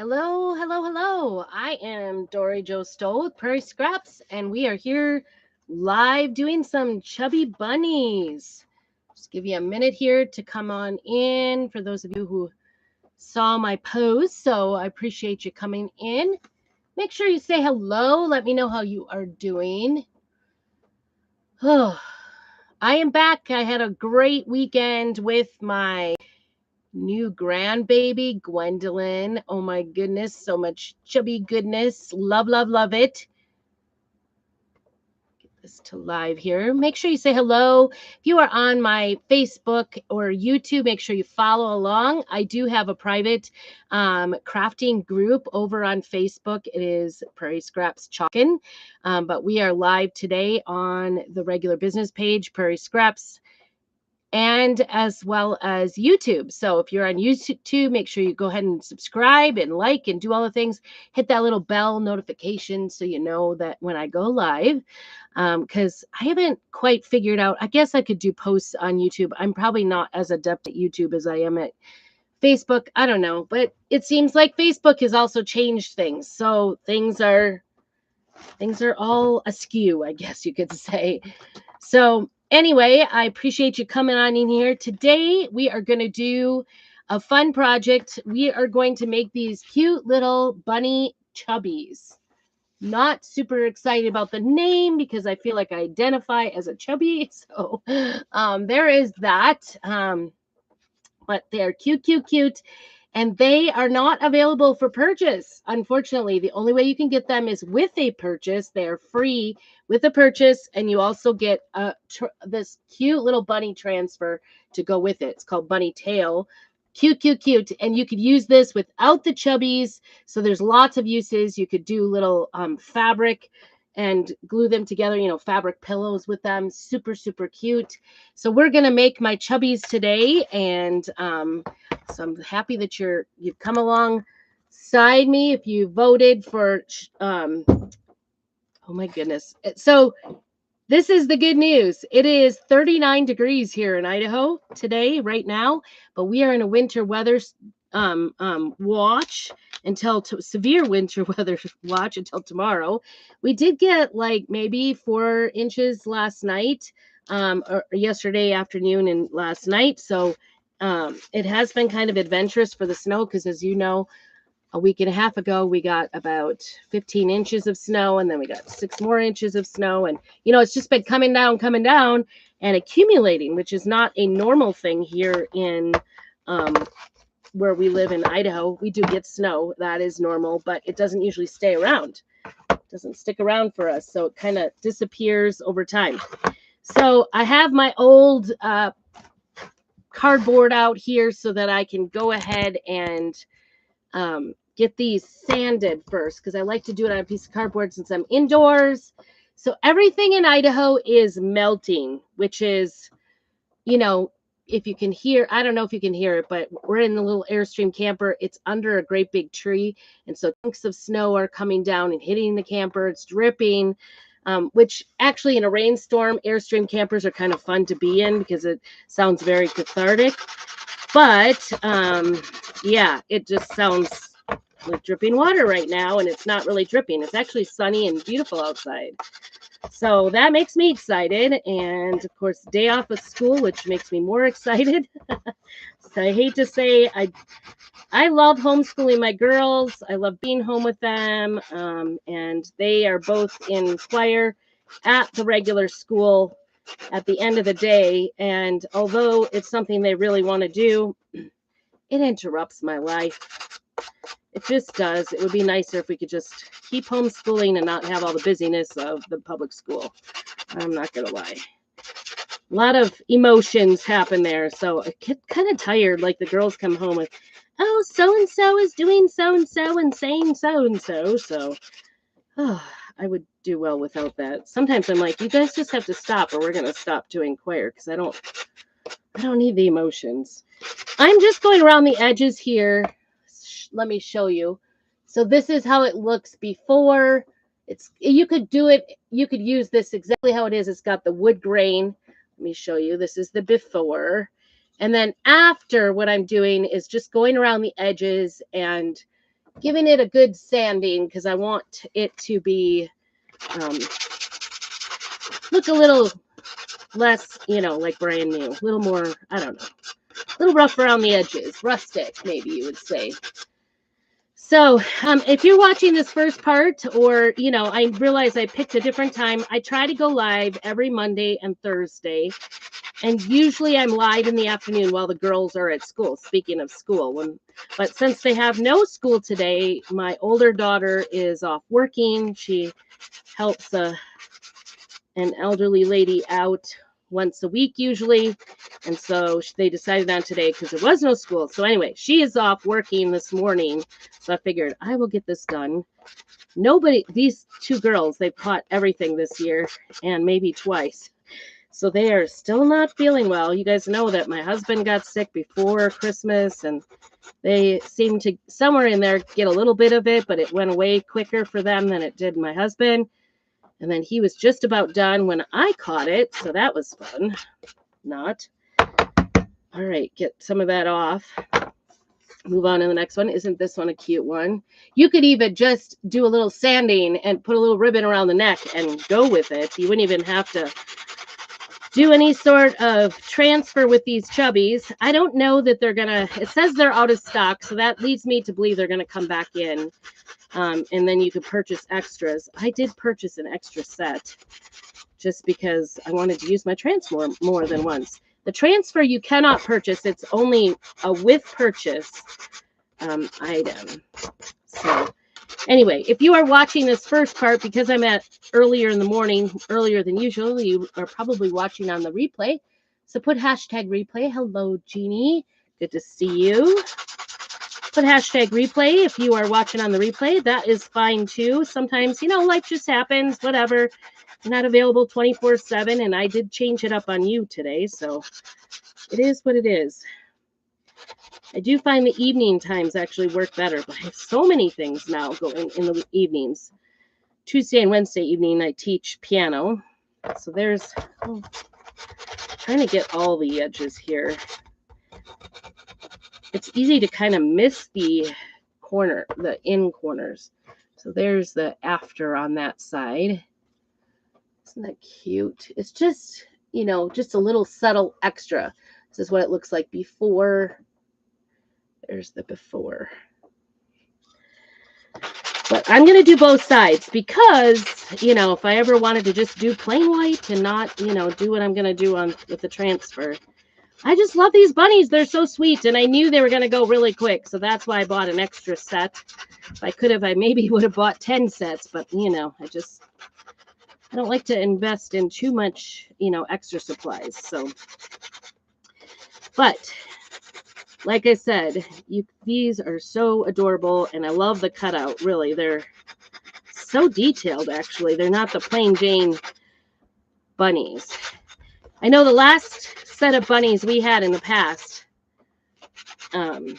Hello, hello, hello. I am Dory Joe Stowe with Prairie Scraps, and we are here live doing some Chubby Bunnies. Just give you a minute here to come on in for those of you who saw my post. So I appreciate you coming in. Make sure you say hello. Let me know how you are doing. Oh, I am back. I had a great weekend with my new grandbaby, Gwendolyn. Oh my goodness, so much chubby goodness. Love, love, love it. Get this to live here. Make sure you say hello. If you are on my Facebook or YouTube, make sure you follow along. I do have a private crafting group over on Facebook. It is Prairie Scraps Chalkin. But we are live today on the regular business page, Prairie Scraps, and as well as YouTube. So if you're on YouTube, make sure you go ahead and subscribe and like and do all the things. Hit that little bell notification so you know that when I go live. Because I haven't quite figured out. I guess I could do posts on YouTube. I'm probably not as adept at YouTube as I am at Facebook. I don't know, but it seems like Facebook has also changed things. So things are all askew, I guess you could say. So anyway, I appreciate you coming on in here. Today, we are going to do a fun project. We are going to make these cute little bunny chubbies. Not super excited about the name because I feel like I identify as a chubby. So there is that. But they're cute, cute, cute. And they are not available for purchase. Unfortunately, the only way you can get them is with a purchase. They're free with a purchase, and you also get this cute little bunny transfer to go with it. It's called Bunny Tail. Cute, cute, cute. And you could use this without the chubbies. So there's lots of uses. You could do little fabric and glue them together, fabric pillows with them. Super, super cute. So we're going to make my chubbies today. And so I'm happy that you've come alongside me. If you voted for, oh my goodness. So this is the good news. It is 39 degrees here in Idaho today, right now, but we are in a winter weather watch until severe winter weather watch until tomorrow. We did get like maybe 4 inches last night, or yesterday afternoon and last night. So it has been kind of adventurous for the snow because, as you know, a week and a half ago, we got about 15 inches of snow, and then we got 6 more inches of snow. And, it's just been coming down, and accumulating, which is not a normal thing here in where we live in Idaho. We do get snow. That is normal, but it doesn't usually stay around. It doesn't stick around for us. So it kind of disappears over time. So I have my old cardboard out here so that I can go ahead and get these sanded first, because I like to do it on a piece of cardboard since I'm indoors. So everything in Idaho is melting, which is, if you can hear, I don't know if you can hear it, but we're in the little Airstream camper. It's under a great big tree. And so chunks of snow are coming down and hitting the camper. It's dripping, which actually in a rainstorm, Airstream campers are kind of fun to be in because it sounds very cathartic. But yeah, it just sounds like dripping water right now, and it's not really dripping. It's actually sunny and beautiful outside. So that makes me excited. And of course, day off of school, which makes me more excited. So I hate to say, I love homeschooling my girls. I love being home with them. And they are both in choir at the regular school at the end of the day. And although it's something they really want to do, it interrupts my life. It just does. It would be nicer if we could just keep homeschooling and not have all the busyness of the public school. I'm not going to lie. A lot of emotions happen there. So I get kind of tired. Like the girls come home with, oh, so-and-so is doing so-and-so and saying so-and-so. So I would do well without that. Sometimes I'm like, you guys just have to stop or we're going to stop doing choir because I don't need the emotions. I'm just going around the edges here. Let me show you. So this is how it looks before. You could use this exactly how it is. It's got the wood grain. Let me show you. This is the before. And then after, what I'm doing is just going around the edges and giving it a good sanding because I want it to be look a little less, you know, like brand new, a little more, I don't know, a little rough around the edges, rustic, maybe you would say. So if you're watching this first part, or, you know, I realize I picked a different time. I try to go live every Monday and Thursday. And usually I'm live in the afternoon while the girls are at school. Speaking of school, but since they have no school today, my older daughter is off working. She helps an elderly lady out once a week usually, and so they decided on today because there was no school. So anyway, she is off working this morning, so I figured I will get this done. These two girls, they've caught everything this year and maybe twice, so they are still not feeling well. You guys know that my husband got sick before Christmas, and they seem to somewhere in there get a little bit of it, but it went away quicker for them than it did my husband. And then he was just about done when I caught it, so that was fun. Not. All right, get some of that off. Move on to the next one. Isn't this one a cute one? You could even just do a little sanding and put a little ribbon around the neck and go with it. You wouldn't even have to do any sort of transfer with these chubbies. I don't know that they're going to, it says they're out of stock, so that leads me to believe they're going to come back in. And then you could purchase extras. I did purchase an extra set just because I wanted to use my transfer more than once. The transfer you cannot purchase. It's only a with purchase item. So anyway, if you are watching this first part, because I'm at earlier in the morning, earlier than usual, you are probably watching on the replay. So put hashtag replay. Hello, Jeannie. Good to see you. Put hashtag replay if you are watching on the replay. That is fine too. Sometimes, you know, life just happens, whatever. You're not available 24/7, and I did change it up on you today, so it is what it is. I do find the evening times actually work better, but I have so many things now going in the evenings. Tuesday and Wednesday evening, I teach piano. So there's, trying to get all the edges here. It's easy to kind of miss the corner, the in corners. So there's the after on that side. Isn't that cute? It's just, you know, just a little subtle extra. This is what it looks like before. There's the before. But I'm going to do both sides because, you know, if I ever wanted to just do plain white and not, you know, do what I'm going to do with the transfer. I just love these bunnies. They're so sweet. And I knew they were going to go really quick. So that's why I bought an extra set. If I could have, I maybe would have bought 10 sets. But, you know, I don't like to invest in too much, you know, extra supplies. So, but like I said, these are so adorable. And I love the cutout. Really, they're so detailed, actually. They're not the plain Jane bunnies. I know the last set of bunnies we had in the past, I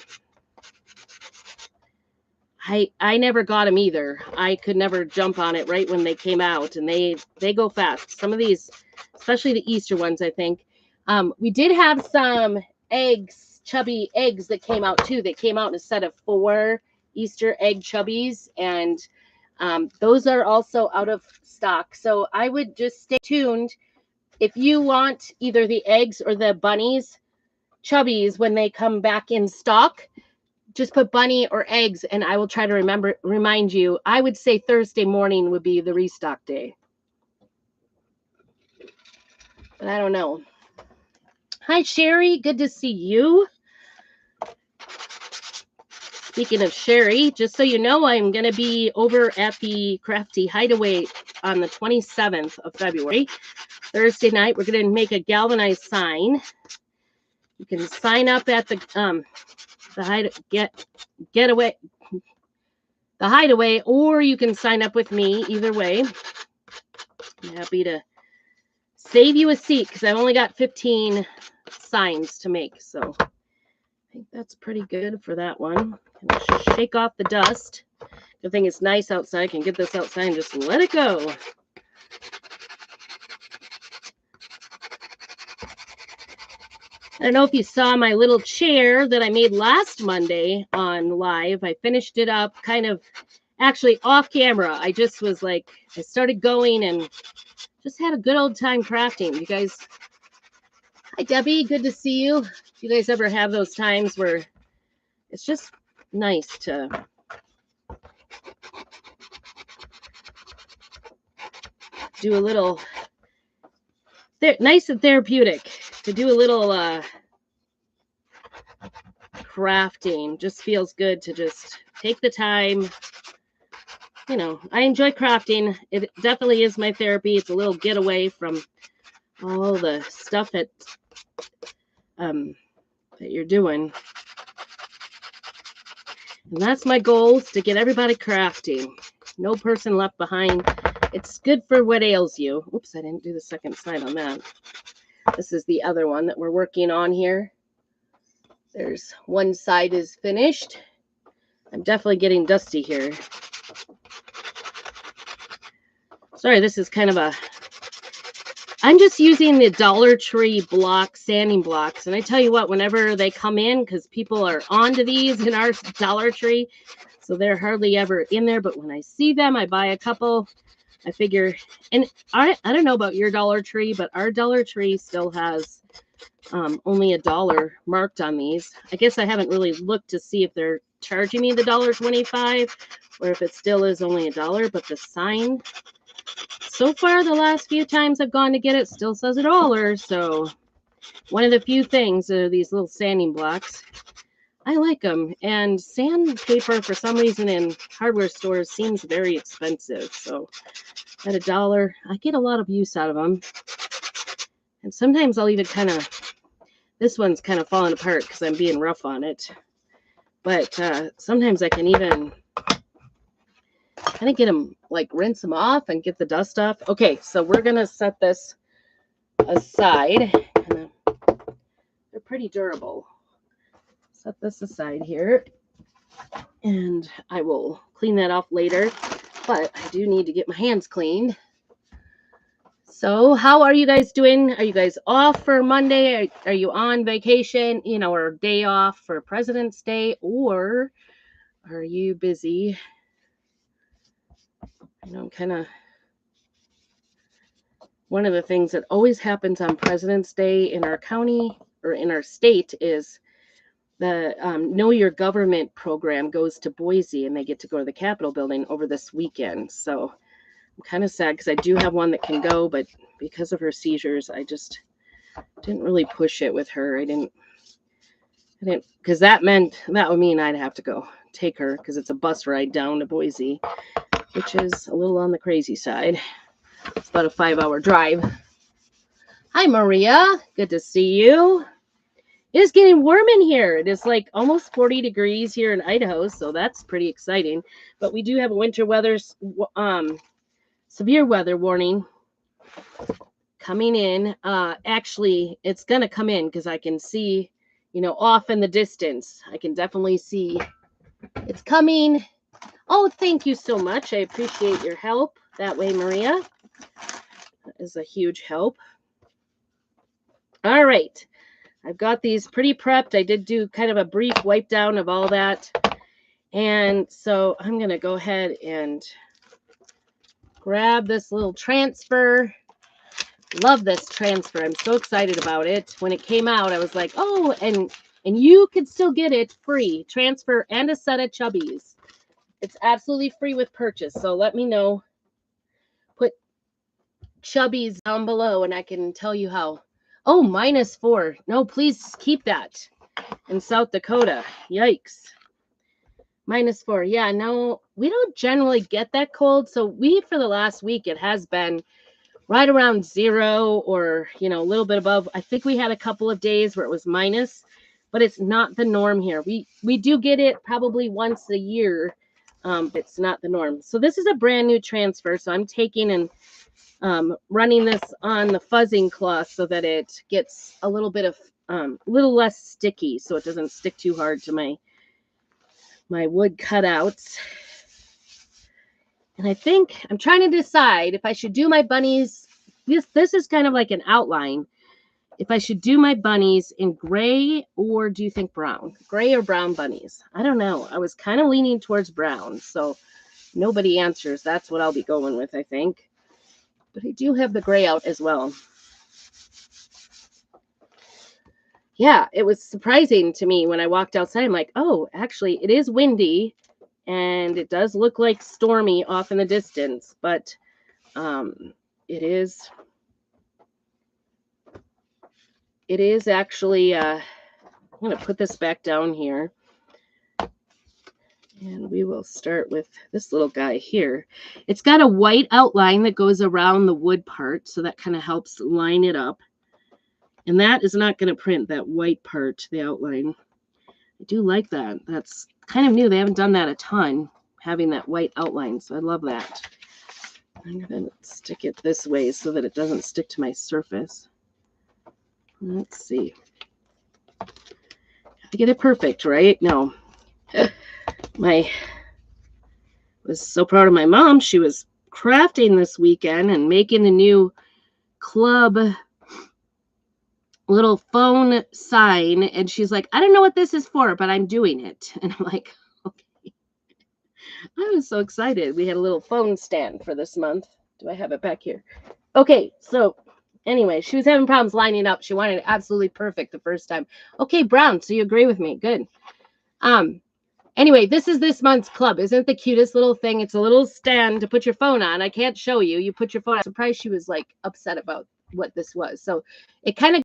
never got them either. I could never jump on it right when they came out, and they go fast. Some of these, especially the Easter ones, I think. We did have some eggs, chubby eggs that came out too. They came out in a set of 4 Easter egg chubbies, and those are also out of stock. So I would just stay tuned. If you want either the eggs or the bunnies, chubbies, when they come back in stock, just put bunny or eggs, and I will try to remind you. I would say Thursday morning would be the restock day. But I don't know. Hi, Sherry. Good to see you. Speaking of Sherry, just so you know, I'm going to be over at the Crafty Hideaway on the 27th of February. Thursday night, we're going to make a galvanized sign. You can sign up at the Hideaway, or you can sign up with me. Either way, I'm happy to save you a seat because I've only got 15 signs to make. So I think that's pretty good for that one. Shake off the dust. Good thing it's nice outside. I can get this outside and just let it go. I don't know if you saw my little chair that I made last Monday on live. I finished it up kind of actually off camera. I just was like, I started going and just had a good old time crafting. You guys, hi Debbie, good to see you. You guys ever have those times where it's just nice to do a little, nice and therapeutic to do a little crafting. Just feels good to just take the time. You know, I enjoy crafting. It definitely is my therapy. It's a little getaway from all the stuff that you're doing. And that's my goal, is to get everybody crafting. No person left behind. It's good for what ails you. Oops, I didn't do the second side on that. This is the other one that we're working on here. There's one side is finished. I'm definitely getting dusty here. Sorry, this is kind of a... I'm just using the Dollar Tree block, sanding blocks. And I tell you what, whenever they come in, because people are onto these in our Dollar Tree, so they're hardly ever in there. But when I see them, I buy a couple. I figure, and I don't know about your Dollar Tree, but our Dollar Tree still has only $1 marked on these. I guess I haven't really looked to see if they're charging me the $1.25 or if it still is only $1, but the sign, so far the last few times I've gone to get it, still says $1. So one of the few things are these little sanding blocks. I like them. And sandpaper, for some reason, in hardware stores seems very expensive. So at $1, I get a lot of use out of them. And sometimes I'll even kind of, this one's kind of falling apart because I'm being rough on it. But sometimes I can even kind of get them, like rinse them off and get the dust off. Okay, so we're going to set this aside. They're pretty durable. Set this aside here, and I will clean that off later, but I do need to get my hands cleaned. So how are you guys doing? Are you guys off for Monday? Are you on vacation, you know, or day off for President's Day, or are you busy? You know, kind of one of the things that always happens on President's Day in our county or in our state is the Know Your Government program goes to Boise, and they get to go to the Capitol building over this weekend. So I'm kind of sad because I do have one that can go, but because of her seizures, I just didn't really push it with her. I didn't, because that would mean I'd have to go take her because it's a bus ride down to Boise, which is a little on the crazy side. It's about a 5-hour drive. Hi, Maria. Good to see you. It is getting warm in here. It is like almost 40 degrees here in Idaho, so that's pretty exciting. But we do have a winter weather, severe weather warning coming in. Actually, it's going to come in because I can see, you know, off in the distance. I can definitely see it's coming. Oh, thank you so much. I appreciate your help that way, Maria. That is a huge help. All right. I've got these pretty prepped. I did do kind of a brief wipe down of all that. And so I'm going to go ahead and grab this little transfer. Love this transfer. I'm so excited about it. When it came out, I was like, oh, and you could still get it free. Transfer and a set of Chubbies. It's absolutely free with purchase. So let me know. Put Chubbies down below and I can tell you how. Oh, -4. No, please keep that. In South Dakota. Yikes. -4. Yeah, no, we don't generally get that cold. So for the last week, it has been right around 0 or, you know, a little bit above. I think we had a couple of days where it was minus, but it's not the norm here. We do get it probably once a year. It's not the norm. So this is a brand new transfer. So I'm taking and running this on the fuzzing cloth so that it gets a little bit of little less sticky, so it doesn't stick too hard to my wood cutouts. And I think I'm trying to decide if I should do my bunnies. This is kind of like an outline, if I should do my bunnies in gray or do you think brown? Gray or brown bunnies? I don't know. I was kind of leaning towards brown, so nobody answers. That's what I'll be going with, I think. But I do have the gray out as well. Yeah, it was surprising to me when I walked outside. I'm like, oh, actually, it is windy, and it does look like stormy off in the distance, but it is actually, I'm going to put this back down here. And we will start with this little guy here. It's got a white outline that goes around the wood part, so that kind of helps line it up. And that is not going to print, that white part, the outline. I do like that. That's kind of new. They haven't done that a ton, having that white outline, so I love that. I'm going to stick it this way so that it doesn't stick to my surface. Let's see. Have to get it perfect, right? No. Was so proud of my mom. She was crafting this weekend and making the new club little phone sign, and she's like, I don't know what this is for, but I'm doing it. And I'm like, okay. I was so excited. We had a little phone stand for this month. Do I have it back here? Okay, so anyway, she was having problems lining up. She wanted it absolutely perfect the first time. Okay, brown, so you agree with me. Good. Anyway, this is this month's club. Isn't it the cutest little thing? It's a little stand to put your phone on. I can't show you. You put your phone on. I'm surprised she was like upset about what this was. So it kind of